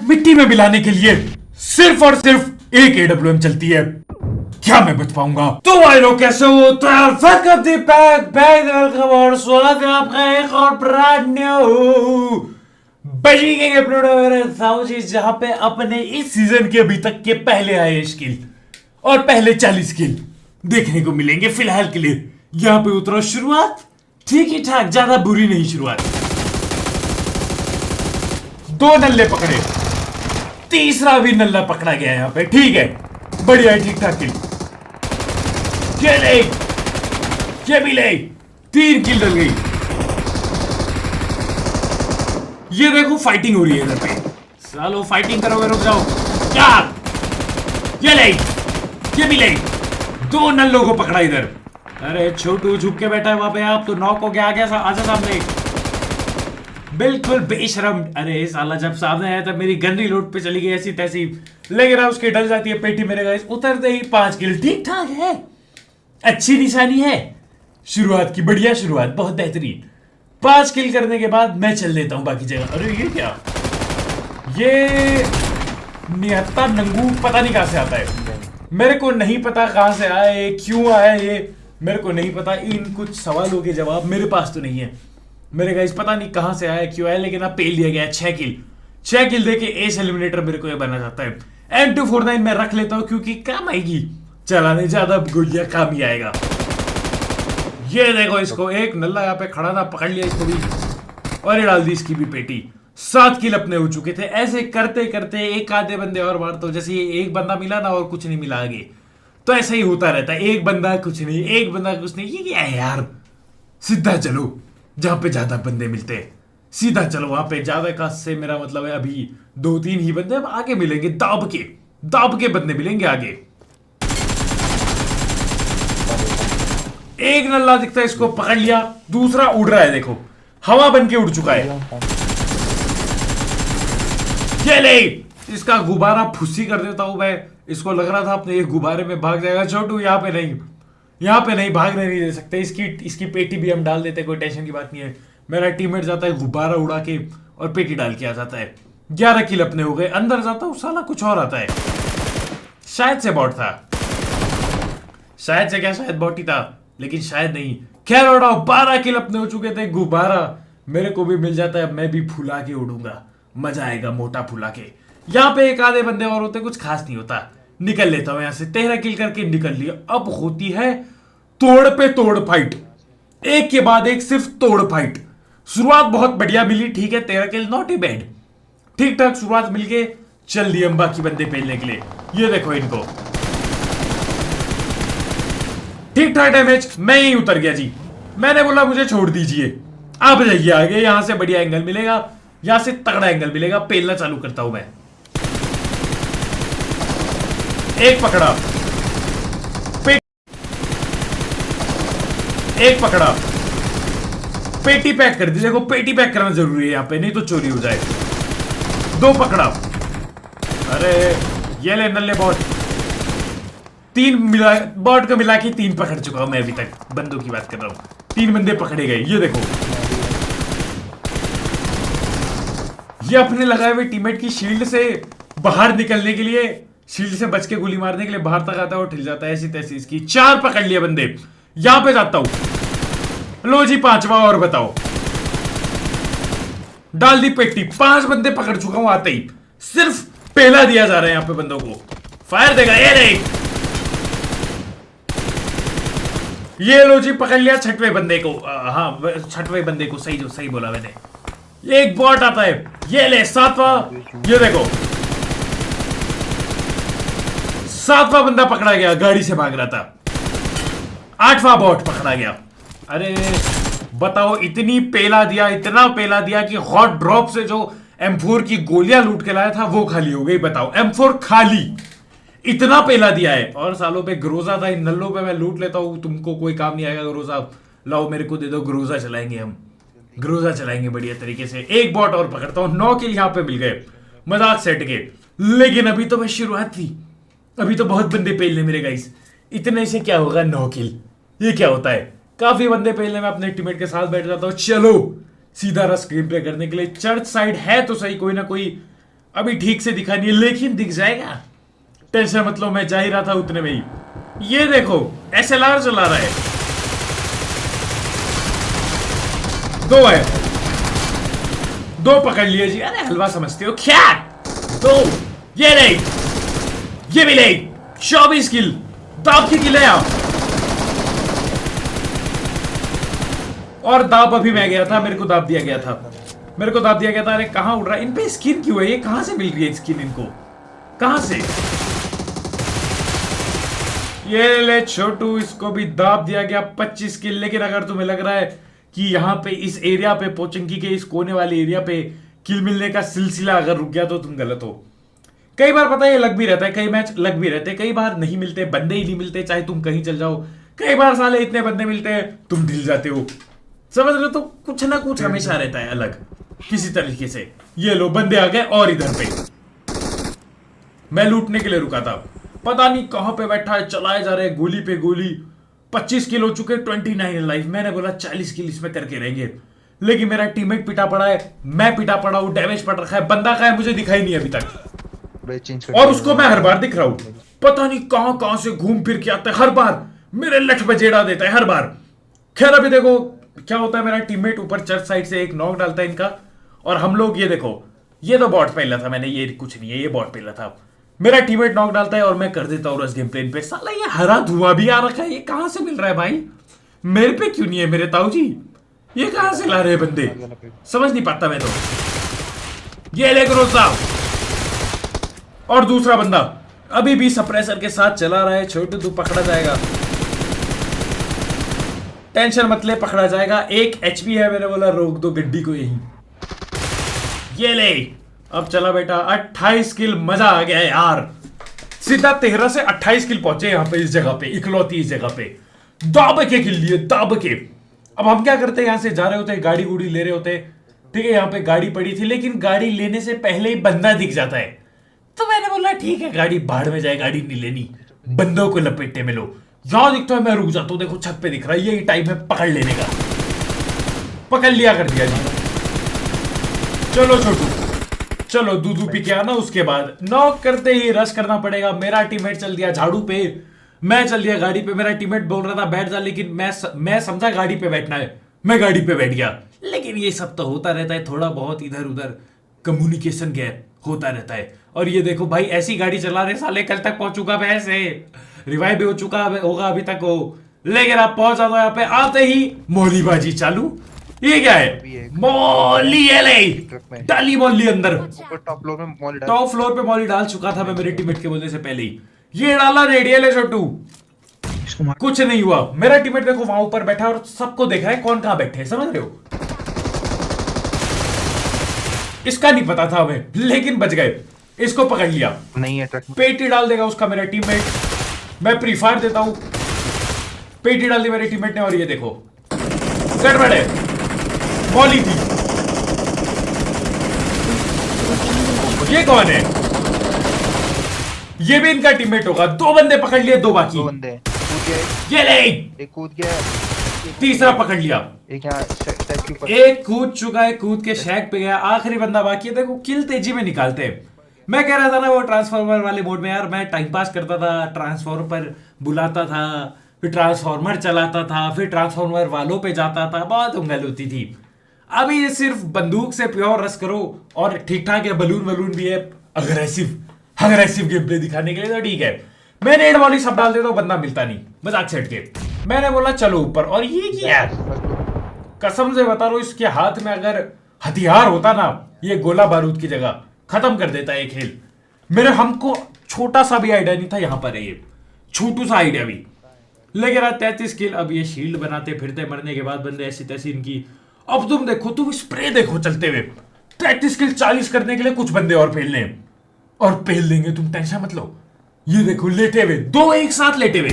मिट्टी में मिलाने के लिए सिर्फ और सिर्फ एक एडब्ल्यूएम चलती है। क्या मैं बच पाऊंगा? तो भाई लोग कैसे हो? तो वेलकम बैक वेलकम और स्वागत है आपका एक और ब्रांड न्यू बजी के अपलोड जहां पे अपने इस सीजन के अभी तक के पहले आए स्किल और पहले 40 स्किल देखने को मिलेंगे। फिलहाल के लिए यहाँ पे उतरो। शुरुआत ठीक ही ठाक, ज्यादा बुरी नहीं शुरुआत। 2 नल्ले पकड़े, तीसरा भी नल्ला पकड़ा गया यहाँ पे। ठीक है, बढ़िया, ठीक ठाक किल। ये ले, ये भी ले, 3 किल डल गई। ये देखो फाइटिंग हो रही है इधर पे। सालो फाइटिंग करोगे, रुक जाओ। क्या? ये ले, ये भी ले, 2 नल्लों को पकड़ा इधर। अरे छोटू झुक के बैठा है वहां पे। आप तो नॉक हो गया, आ गया आजा सामने। बिल्कुल बेशरम। अरे साला जब सामने आया तब मेरी गन रिलोड पे चली गई ऐसी तैसी, लेकिन उसकी डल जाती है पेटी मेरे गाइस। उतरते ही 5 किल, ठीक ठाक है, अच्छी निशानी है। शुरुआत की बढ़िया शुरुआत, बहुत बेहतरीन। 5 किल करने के बाद मैं चल देता हूं बाकी जगह। अरे ये क्या? ये निहत्ता नंगू पता नहीं कहां से आता है, मेरे को नहीं पता कहां से आया है, क्यों आया ये मेरे को नहीं पता। इन कुछ सवालों के जवाब मेरे पास तो नहीं है मेरे गाइस, पता नहीं कहां से आया, क्यों आया, लेकिन अब पेल दिया गया। 6 किल देके एस एलिमिनेटर मेरे को ये बनना चाहता है। M249 में रख लेता हूं क्योंकि काम आएगी चलाने, ज्यादा गोलियां काम ही आएगा। ये देखो इसको, एक नल्ला यहाँ पे खड़ा था, पकड़ लिया इसको भी और ये डाल दी इसकी भी पेटी। 7 किल अपने हो चुके थे। ऐसे करते करते एक आधे बंदे और मारता हूं। जैसे एक बंदा मिला ना और कुछ नहीं मिला आगे, तो ऐसा ही होता रहता है। एक बंदा कुछ नहीं, एक बंदा कुछ नहीं। ये क्या है यार? सीधा चलो जहां पे ज्यादा बंदे मिलते हैं, सीधा चलो वहां पे। ज्यादा का से मेरा मतलब है अभी 2-3 ही बंदे, अब आगे मिलेंगे। दाब के बंदे मिलेंगे आगे। एक नल्ला दिखता है, इसको पकड़ लिया। दूसरा उड़ रहा है, देखो हवा बन के उड़ चुका है। ये ले, इसका गुब्बारा फुस्सी कर देता हूं मैं। इसको लग रहा था अपने एक गुब्बारे में भाग जाएगा। छोटू यहाँ पे नहीं भागने नहीं दे सकते। इसकी पेटी भी हम डाल देते, कोई टेंशन की बात नहीं है। मेरा टीममेट जाता है गुब्बारा उड़ा के और पेटी डाल के आ जाता है। 11 किल अपने हो गए। अंदर जाता हूँ, साला कुछ और आता है। शायद से बॉट था, शायद से क्या, शायद बॉट ही था, लेकिन शायद नहीं। खैर उड़ाओ, 12 किल अपने हो चुके थे। गुब्बारा मेरे को भी मिल जाता है, मैं भी फुला के उड़ूंगा, मजा आएगा मोटा फुला के। यहाँ पे एक आधे बंदे और होते, कुछ खास नहीं होता। निकल लेता हूं यहां से। 13 किल करके निकल लिया। अब होती है तोड़ पे तोड़ फाइट, एक के बाद एक सिर्फ तोड़ फाइट। शुरुआत बहुत बढ़िया मिली, ठीक है। 13 किल नॉट ए बैड, ठीक ठाक शुरुआत मिल के चल दिए हम बाकी बंदे पेलने के लिए। ये देखो इनको, ठीक ठाक डैमेज। मैं ही उतर गया जी, मैंने बोला मुझे छोड़ दीजिए, आप जाइए आगे। यहां से बढ़िया एंगल मिलेगा, यहां से तगड़ा एंगल मिलेगा। पेलना चालू करता हूं मैं। एक पकड़ा, एक पकड़ा, पेटी पैक कर दी। देखो पेटी पैक करना जरूरी है यहाँ पे, नहीं तो चोरी हो जाए। 2 पकड़ा। अरे ये ले नल्ले बॉट, 3 मिला, बॉट को मिला के 3 पकड़ चुका हूं मैं अभी तक। बंदों की बात कर रहा हूं, 3 बंदे पकड़े गए। ये देखो, ये अपने लगाए हुए टीममेट की शील्ड से बाहर निकलने के लिए, शील्ड से बच के गोली मारने के लिए बाहर तक आता है और ठिल जाता है ऐसी तैसी। इसकी 4 पकड़ लिए बंदे। यहां पे जाता हूं, लो जी 5वां और बताओ। डाल दी पेटी, 5 बंदे पकड़ चुका हूं आते ही। सिर्फ पहला दिया जा रहा है यहां पे बंदों को। फायर देगा, ये नहीं, ये लो जी पकड़ लिया 6वें बंदे को। हाँ 6वें बंदे को, सही जो सही बोला मैंने। एक बॉट आता है, ये ले 7वां। ये देखो 7वां बंदा पकड़ा गया, गाड़ी से भाग रहा था। 8वां बॉट पकड़ा गया। अरे बताओ, इतनी पेला दिया, इतना पेला दिया कि हॉट ड्रॉप से जो M4 की गोलियां लूट के लाया था वो खाली हो गई। बताओ M4 खाली, इतना पेला दिया है। और सालों पे ग्रोजा था, इन नल्लों पे मैं लूट लेता हूं। तुमको कोई काम नहीं आएगा ग्रोजा, लाओ मेरे को दे दो। ग्रोजा चलाएंगे हम, ग्रोजा चलाएंगे बढ़िया तरीके से। एक बॉट और पकड़ता हूं। 9 किल यहां पे मिल गए, मजाक सेट के। लेकिन अभी तो बस शुरुआत थी, अभी तो बहुत बंदे पेलने मेरे गाइस। इतने से क्या होगा? 9 किल, ये क्या होता है? काफी बंदे पेलने में अपने टीममेट के साथ बैठ जाता हूं। चलो सीधा रस स्क्रीन प्ले करने के लिए। चर्च साइड है तो सही, कोई ना कोई अभी ठीक से दिखा नहीं है, लेकिन दिख जाएगा, टेंशन मतलब। मैं जा ही रहा था उतने में ही। ये देखो SLR चला रहा है, 2 है, 2 पकड़ लिए जी। अरे हलवा समझते हो क्या? 2 ये नहीं, ये भी नहीं। 24 किल, दाब की किल है आप। और दाब अभी मैं गया था, मेरे को दाब दिया गया था, मेरे को दाब दिया गया था। अरे कहां उड़ रहा है? इन पे स्किन क्यों है? ये कहां से मिल रही है स्किन इनको? कहां से? ये ले छोटू, इसको भी दाब दिया गया 25 किल। लेकिन अगर तुम्हें लग रहा है कि यहाँ पे इस एरिया पे, पोचंकी के इस कोने वाले एरिया पे किल मिलने का सिलसिला अगर रुक गया तो तुम गलत हो। कई बार पता है लग भी रहता है, कई मैच लग भी रहते हैं, कई बार नहीं मिलते, बंदे ही नहीं मिलते, चाहे तुम कहीं चल जाओ। कई बार साले इतने बंदे मिलते हैं तुम ढिल जाते हो, समझ रहे हो? तो कुछ ना कुछ हमेशा रहता है अलग किसी तरीके से। ये लो बंदे आ गए, और इधर पे मैं लूटने के लिए रुका था, पता नहीं कहां पे बैठा है, चलाए जा रहे गोली पे गोली। 25 किल हो चुके, 29 लाइफ। मैंने बोला 40 किल इसमें करके रहेंगे, लेकिन मेरा टीममेट पिटा पड़ा है, मैं पिटा पड़ा हूं, डैमेज पड़ रखा है, बंदा का है मुझे दिखाई नहीं अभी तक, और उसको मैं हर बार दिख रहा हूं। पता नहीं कहां कहां से घूम फिर के आता है, हर बार मेरे लठ बजेड़ा देता है हर बार। खैर अभी देखो क्या होता है। मेरा टीममेट ऊपर चर्च साइड से एक नॉक डालता है इनका, और हम लोग ये देखो, ये तो बॉट पहला था मैंने, ये कुछ नहीं है, ये बॉट पहला था। मेरा टीममेट नॉक डालता है और मैं कर देता हूँ रस गेम प्लेन पे। साला ये हरा धुआं भी आ रखा है, ये कहां से मिल रहा है भाई? मेरे पे क्यों नहीं है मेरे ताऊ जी? ये कहां से ला रहे हैं बंदे, समझ नहीं पाता मैं तो। ये ले ग्रोसा, और दूसरा बंदा अभी भी सप्रेसर के साथ चला रहा है। छोटू तू पकड़ा जाएगा, टेंशन मत ले, पकड़ा जाएगा। 1 HP है, मैंने बोला रोक दो गड्डी को यहीं। ये ले, अब चला बेटा 28 किल। मजा आ गया यार, सीधा 13 से 28 किल पहुंचे यहाँ पे, इस जगह पे, इकलौती इस जगह पे दाब के किल लिए, दाब के। अब हम क्या करते हैं, यहाँ से जा रहे होते, गाड़ी गुड़ी ले रहे होते, ठीक है, यहाँ पे गाड़ी पड़ी थी, लेकिन गाड़ी लेने से पहले ही बंदा दिख जाता है। तो मैंने बोला ठीक है, गाड़ी भाड़ में जाए, गाड़ी नहीं लेनी, बंदों को लपेटे में लो। यहां दिखता है मैं रुक जाता हूं, देखो छत पे दिख रहा है, यही टाइम है पकड़ लेने का। पकड़ लिया, कर दिया जी। चलो छोटू, चलो दूधू पी के आना, उसके बाद नॉक करते ही रश करना पड़ेगा। मेरा टीममेट चल दिया झाड़ू पे, मैं चल दिया गाड़ी पे। मेरा टीममेट बोल रहा था बैठ जा, लेकिन मैं समझा गाड़ी पे बैठना है, मैं गाड़ी पे बैठ गया। लेकिन ये सब तो होता रहता है, थोड़ा बहुत इधर उधर कम्युनिकेशन गैप होता रहता है। और ये देखो भाई, ऐसी गाड़ी चला रहे साले, कल तक पहुंचूंगा मैं ऐसे, रिवाइव भी हो चुका होगा अभी तक हो, लेकिन आप पहुंच जाते हो यहाँ पे, आते ही मौलीबाजी चालू। ये क्या है? मौली है, ले डाली मौली अंदर, टॉप फ्लोर पे मौली डाल चुका था मैं मेरे टीममेट के बोलने से पहले ही। ये डाला रेडियल है छोटू, कुछ नहीं हुआ। मेरा टीममेट देखो वहां ऊपर बैठा और सबको देख रहा है कौन कहां बैठे, समझ रहे हो? इसका नहीं पता था हमें, लेकिन बच गए, इसको पकड़ लिया। नहीं है ट्रक में, पेटी डाल देगा उसका मेरा टीममेट। मैं प्री फायर देता हूं, पेटी डाल दी मेरे टीममेट ने, और ये देखो गड़बड़ है, मौली थी। ये कौन है? ये भी इनका टीममेट होगा। 2 बंदे पकड़ लिए, 2 बाकी। 2 बंदे ये ले, एक कूद गया, तीसरा पकड़ लिया, एक कूद चुका है, कूद के शैक पे गया, आखिरी बंदा बाकी है। देखो किल तेजी में निकालते हैं। मैं कह रहा था ना वो ट्रांसफॉर्मर वाले मोड में, यार मैं टाइम पास करता था, ट्रांसफॉर्मर पर बुलाता था, फिर ट्रांसफॉर्मर चलाता था, फिर ट्रांसफॉर्मर वालों पे जाता था, बहुत उंगल होती थी। अभी ये सिर्फ बंदूक से प्योर रस करो, और ठीक ठाक है, बलून वलून भी है, अग्रेसिव गेम प्ले दिखाने के लिए तो ठीक है। मैं रेड वाली सब डाल देता हूं, बंदा मिलता नहीं, मजाक सेट के। मैंने बोला चलो ऊपर, और ये क्या है? कसम से बता रहा हूं, इसके हाथ में अगर हथियार होता ना, ये गोला बारूद की जगह खत्म कर देता है खेल। मेरे हमको छोटा सा भी आइडिया नहीं था यहाँ पर है, ये छोटू सा आइडिया भी। लेकिन 33 किल। अब ये शील्ड बनाते फिरते, मरने के बाद बंदे ऐसी तैसी इनकी। अब तुम देखो, तुम स्प्रे देखो चलते हुए, 33 किल 40 करने के लिए कुछ बंदे और फेलने, और फेल देंगे, तुम टेंशन मत लो। ये देखो लेटे हुए, 2 एक साथ लेटे हुए।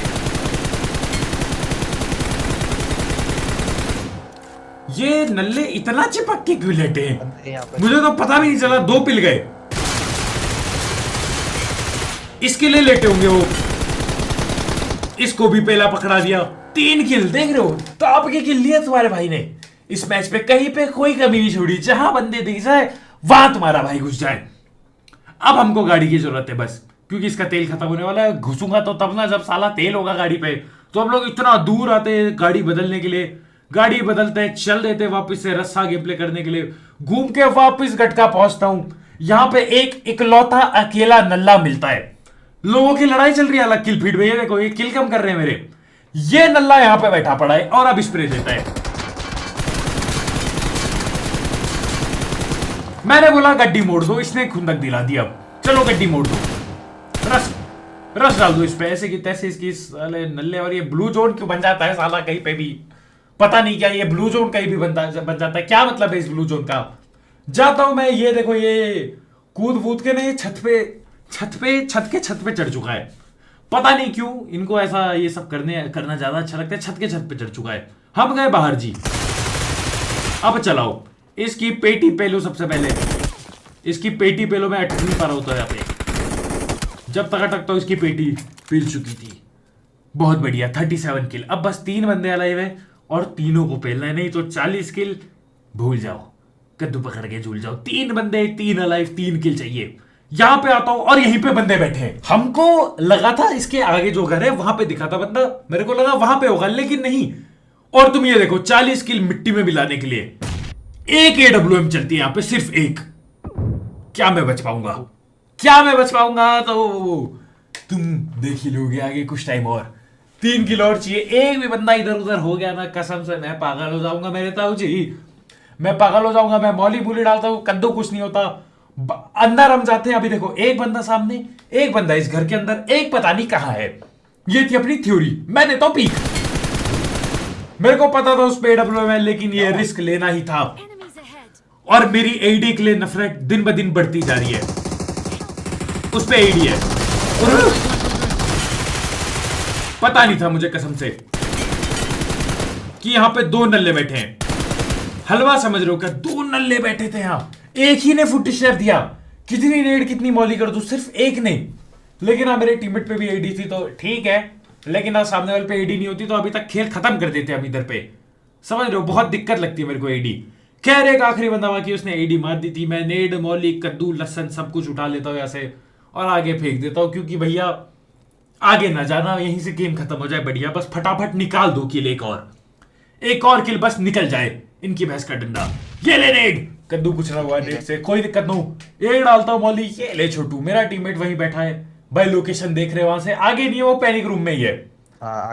ये नल्ले इतना चिपक के क्यों लेटे हैं? मुझे तो पता भी नहीं चला, 2 पिल गए। इसके लिए लेटे होंगे वो। इसको भी पहला पकड़ा दिया, 3 किल। देख रहे हो, तो आपके किल लिए तुम्हारे भाई ने इस मैच पे, कहीं पे कोई कमी नहीं छोड़ी। जहां बंदे दिख जाए वहां तुम्हारा भाई घुस जाए। अब हमको गाड़ी की जरूरत है बस, क्योंकि इसका तेल खत्म होने वाला है। घुसूंगा तो तब ना जब साला तेल होगा गाड़ी पे। तो हम लोग इतना दूर आते हैं गाड़ी बदलने के लिए, गाड़ी बदलते हैं, चल देते हैं वापस से रस्सा गेम प्ले करने के लिए, घूम के वापस गटका पहुंचता हूं। यहां पे एक इकलौता अकेला नल्ला मिलता है। लोगों की लड़ाई चल रही है अलग किल फीड में, ये देखो ये किल कम कर रहे हैं मेरे। ये नल्ला यहां पे बैठा पड़ा है और अब स्प्रे देता है। मैंने बोला गड्डी मोड़ दो, इसने खुंदक दिला दी। अब चलो गड्डी मोड़ दो, रस रस डाल दो इस पे, ऐसे की तैसे इसकी साले नल्ले। और ये ब्लू जोन क्यों बन जाता है साला कहीं पे भी, पता नहीं क्या ये ब्लू जोन कहीं भी बन जाता है, क्या मतलब है इस ब्लू जोन का। जाता हूं मैं, ये देखो ये कूद वूद के नहीं छत पे चढ़ चुका है। पता नहीं क्यों इनको ऐसा ये सब करना ज्यादा अच्छा लगता है। छत पे चढ़ चुका है। हम गए बाहर जी। अब चलाओ इसकी पेटी पेलो। सबसे पहले इसकी पेटी पेलो। मैं अटक नहीं पा रहा होता यहाँ पे, जब तक अटकता इसकी पेटी पिल चुकी थी। बहुत बढ़िया 37 किल। अब बस 3 बंदे अलाइव है और तीनों को पेलना है, नहीं तो 40 किल भूल जाओ, कद्दू पकड़ के झूल जाओ। 3 बंदे 3 अलाइव 3 किल चाहिए। यहां पे आता हूं और यहीं पे बंदे बैठे हैं। हमको लगा था इसके आगे जो घर है वहां पे दिखा था बंदा, मेरे को लगा वहां पे होगा, लेकिन नहीं। और तुम ये देखो 40 किल मिट्टी में मिलाने के लिए एक AWM चलती है यहां पे, सिर्फ एक। क्या मैं बच पाऊंगा? तो तुम देख ही लोगे आगे कुछ टाइम और। 3 किल और चाहिए। एक भी बंदा इधर उधर हो गया ना, कसम से मैं पागल हो जाऊंगा मेरे ताऊ जी, मैं पागल हो जाऊंगा। मैं मौली बुली डालता हूं, कद्दू कुछ नहीं होता। अंदर हम जाते हैं। अभी देखो एक बंदा सामने, एक बंदा इस घर के अंदर, एक पता नहीं कहां है। ये थी अपनी थ्योरी। मैं देता हूं पीक। मेरे को पता था उस पे AWM है, लेकिन ये रिस्क लेना ही था। और मेरी AD के लिए नफरत दिन ब दिन बढ़ती जा रही है। उस पे AD है। पता नहीं था मुझे कसम से कि यहां पे 2 नल्ले बैठे हैं। हलवा समझ रहे हो क्या? 2 नल्ले बैठे थे यहां, एक ही ने फुट स्टेप दिया। कितनी रेड कितनी मौली कर दूं, सिर्फ एक ने। लेकिन हाँ मेरे टीममेट पे भी AD थी तो ठीक है, लेकिन हाँ सामने वाले पे AD नहीं होती तो अभी तक खेल खत्म कर देते हम इधर पे। समझ रहे हो, बहुत दिक्कत लगती है मेरे को AD। खैर एक आखिरी बंदा बाकी, उसने AD मार दी थी। मैं नेड मौली कद्दू लहसन सब कुछ उठा लेता हूँ ऐसे और आगे फेंक देता हूँ, क्योंकि भैया आगे ना जाना, यहीं से गेम खत्म हो जाए। बढ़िया बस फटाफट निकाल दो किल, एक और किल बस निकल जाए इनकी भैंस का डंडा। ये ले नेड, कद्दू कुछ ना हुआ नेड से, कोई दिक्कत नहीं। एक डालता हूं मौली, ये ले छोटू। मेरा टीममेट वहीं बैठा है भाई, लोकेशन देख रहे वहां से, आगे नहीं है वो, पैनिक रूम में ही है।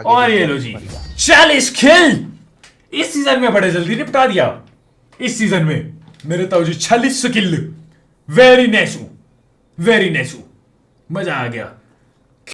और ये लो जी 40 किल इस सीजन में बड़े जल्दी निपटा दिया। इस सीजन में मेरे ताऊ जी 40 किल। वेरी नेसू, मजा आ गया।